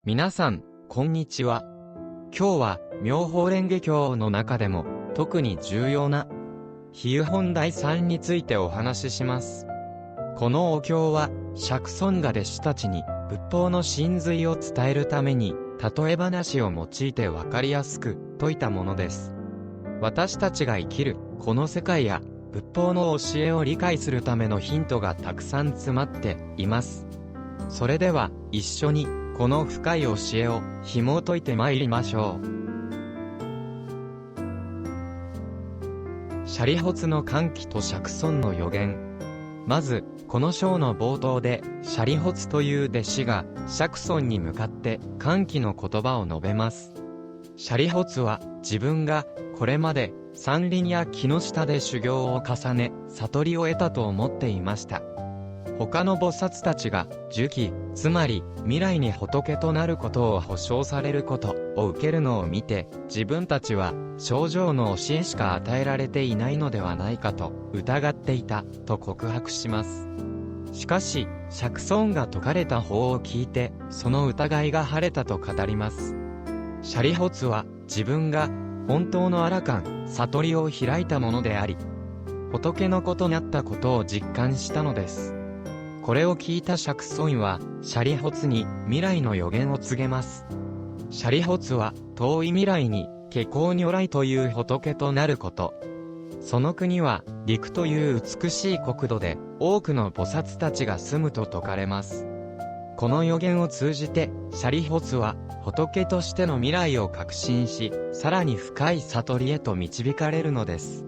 皆さん、こんにちは。今日は、妙法蓮華経の中でも、特に重要な、比喩本第3についてお話しします。このお経は、釈尊が弟子たちに、仏法の真髄を伝えるために、例え話を用いてわかりやすく、説いたものです。私たちが生きる、この世界や、仏法の教えを理解するためのヒントがたくさん詰まっています。それでは、一緒に、この深い教えを紐解いてまいりましょう。舎利発の喚起と釈尊の予言。まず、この章の冒頭で、舎利発という弟子が釈尊に向かって喚起の言葉を述べます。舎利発は自分がこれまで山林や木の下で修行を重ね、悟りを得たと思っていました。他の菩薩たちが寿期、つまり未来に仏となることを保証されることを受けるのを見て、自分たちは症状の教えしか与えられていないのではないかと疑っていたと告白します。しかし、釈尊が説かれた法を聞いて、その疑いが晴れたと語ります。舎利発は自分が本当の阿羅漢、悟りを開いたものであり、仏の子となったことを実感したのです。これを聞いた釈尊は、舎利発に未来の予言を告げます。舎利発は、遠い未来に、華光如来という仏となること。その国は、陸という美しい国土で、多くの菩薩たちが住むと説かれます。この予言を通じて、舎利発は、仏としての未来を確信し、さらに深い悟りへと導かれるのです。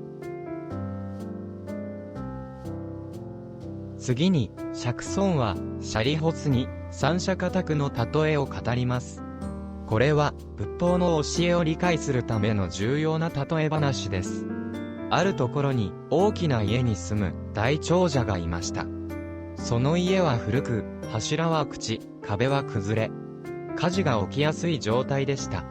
次に、釈尊は、舎利発に、三者家宅の例えを語ります。これは、仏法の教えを理解するための重要な例え話です。あるところに、大きな家に住む大長者がいました。その家は古く、柱は朽ち、壁は崩れ、火事が起きやすい状態でした。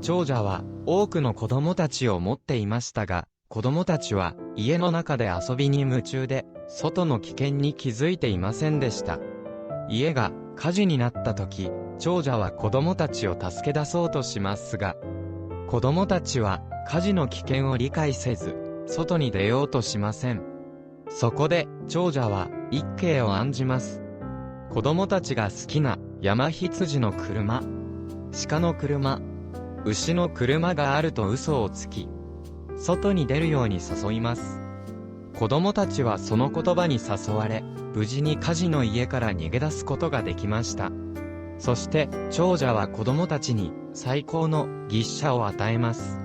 長者は、多くの子供たちを持っていましたが、子供たちは、家の中で遊びに夢中で、外の危険に気づいていませんでした。家が火事になった時、長者は子供たちを助け出そうとしますが、子供たちは火事の危険を理解せず、外に出ようとしません。そこで、長者は一計を案じます。子供たちが好きな山羊の車、鹿の車、牛の車があると嘘をつき、外に出るように誘います。子供たちはその言葉に誘われ、無事に火事の家から逃げ出すことができました。そして、長者は子供たちに最高の牛車を与えます。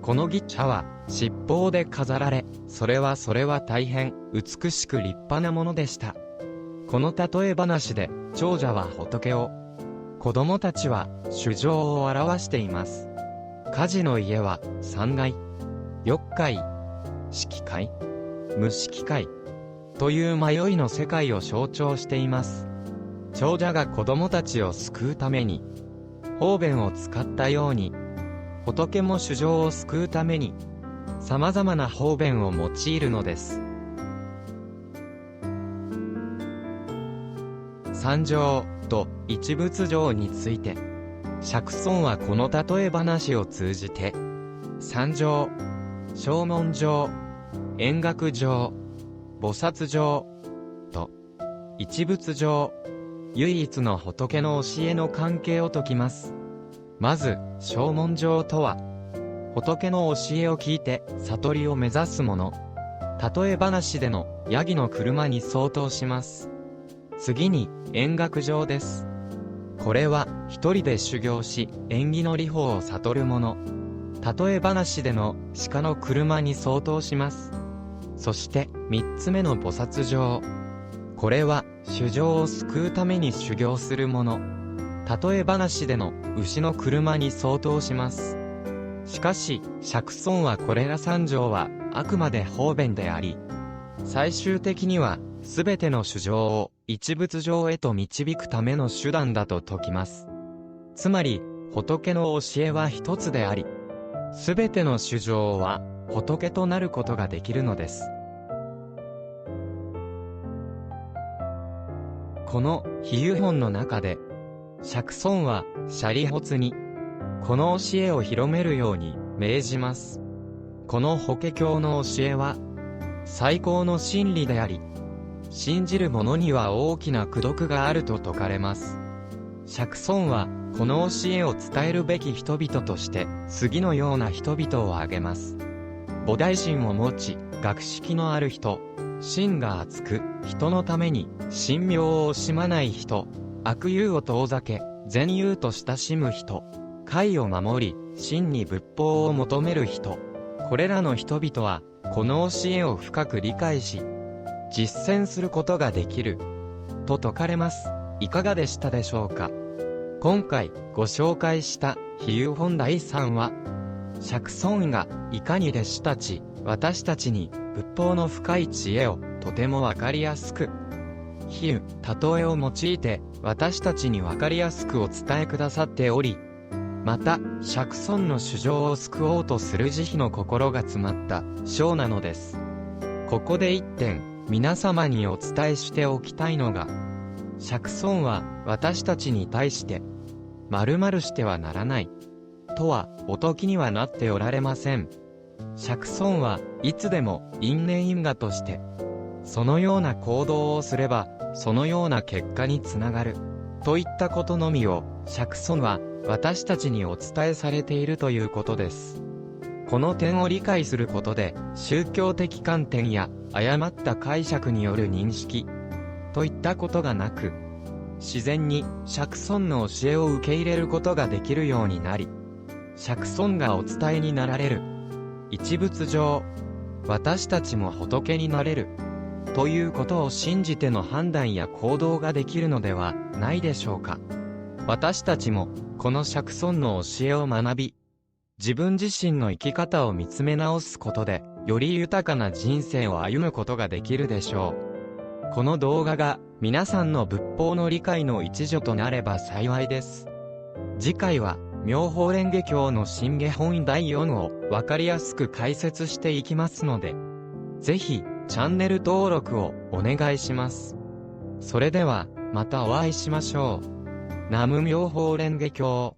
この牛車は、七宝で飾られ、それは大変美しく立派なものでした。この例え話で、長者は仏を、子供たちは衆生を表しています。火事の家は三階、四階、色階、無色界という迷いの世界を象徴しています。長者が子供たちを救うために、方便を使ったように、仏も衆生を救うために、様々な方便を用いるのです。三乗と一仏乗について、釈尊はこの例え話を通じて、三乗、声聞乗、円覚乗、菩薩乗と一仏乗、唯一の仏の教えの関係を説きます。まず、声聞乗とは、仏の教えを聞いて悟りを目指す者。例え話でのヤギの車に相当します。次に、円覚乗です。これは、一人で修行し、縁起の理法を悟る者。例え話での鹿の車に相当します。そして、三つ目の菩薩乗。これは、衆生を救うために修行する者。例え話での牛の車に相当します。しかし、釈尊はこれら三乗は、あくまで方便であり、最終的には、すべての衆生を一仏乗へと導くための手段だと説きます。つまり、仏の教えは一つであり、すべての衆生は、仏となることができるのです。この比喩本の中で、釈尊は、舍利発に、この教えを広めるように命じます。この法華経の教えは、最高の真理であり、信じる者には大きな功徳があると説かれます。釈尊は、この教えを伝えるべき人々として、次のような人々を挙げます。菩提心を持ち、学識のある人、心が厚く、人のために、神妙を惜しまない人、悪友を遠ざけ、善友と親しむ人、戒を守り、真に仏法を求める人、これらの人々は、この教えを深く理解し、実践することができる、と説かれます。いかがでしたでしょうか。今回ご紹介した比喩本第3話、釈尊がいかに弟子たち、私たちに仏法の深い知恵をとてもわかりやすく、比喩、例えを用いて私たちにわかりやすくお伝えくださっており、また、釈尊の衆生を救おうとする慈悲の心が詰まった章なのです。ここで一点、皆様にお伝えしておきたいのが、釈尊は私たちに対して、〇〇してはならない、とはお説きにはなっておられません。釈尊はいつでも因縁因果として、そのような行動をすれば、そのような結果につながる、といったことのみを、釈尊は私たちにお伝えされているということです。この点を理解することで、宗教的観点や誤った解釈による認識、といったことがなく、自然に釈尊の教えを受け入れることができるようになり、釈尊がお伝えになられる、一仏上、私たちも仏になれる、ということを信じての判断や行動ができるのではないでしょうか。私たちも、この釈尊の教えを学び、自分自身の生き方を見つめ直すことで、より豊かな人生を歩むことができるでしょう。この動画が皆さんの仏法の理解の一助となれば幸いです。次回は妙法蓮華経の真下本第4をわかりやすく解説していきますので、ぜひチャンネル登録をお願いします。それではまたお会いしましょう。南無妙法蓮華経。